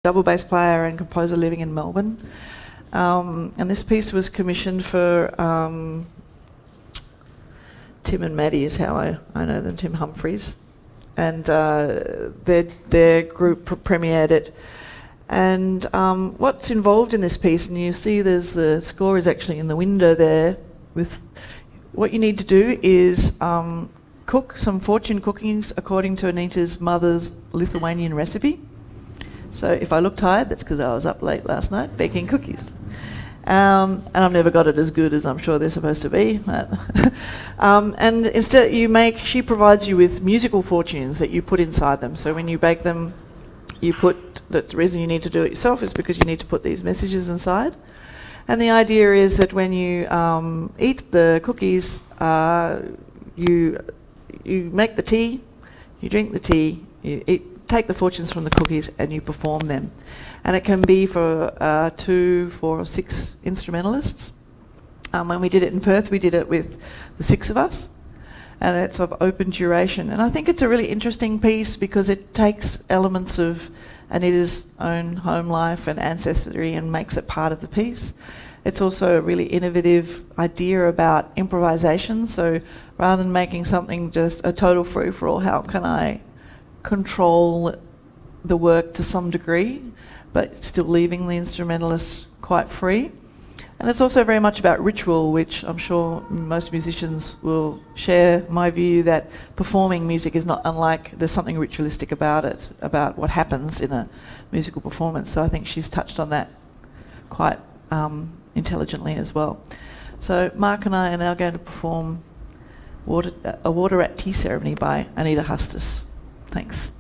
double bass player and composer living in Melbourne. And this piece was commissioned for Tim and Maddie is how I know them, Tim Humphries. And their group premiered it. And what's involved in this piece, and you see there's the score is actually in the window there, with what you need to do is cook some fortune cookies according to Anita's mother's Lithuanian recipe. So if I look tired, that's because I was up late last night baking cookies. And I've never got it as good as I'm sure they're supposed to be. And instead she provides you with musical fortunes that you put inside them. So when you bake them, that's the reason you need to do it yourself is because you need to put these messages inside. And the idea is that when you eat the cookies, you make the tea, you drink the tea, take the fortunes from the cookies and you perform them. And it can be for 2, 4 or 6 instrumentalists. When we did it in Perth, we did it with the 6 of us, and it's of open duration. And I think it's a really interesting piece because it takes elements of Anita's own home life and ancestry and makes it part of the piece. It's also a really innovative idea about improvisation. So rather than making something just a total free-for-all, how can I control the work to some degree, but still leaving the instrumentalists quite free. And it's also very much about ritual, which I'm sure most musicians will share my view that performing music is not unlike, there's something ritualistic about it, about what happens in a musical performance. So I think she's touched on that quite intelligently as well. So Mark and I are now going to perform A Water Rat Tea Ceremony by Anita Hustis. Thanks.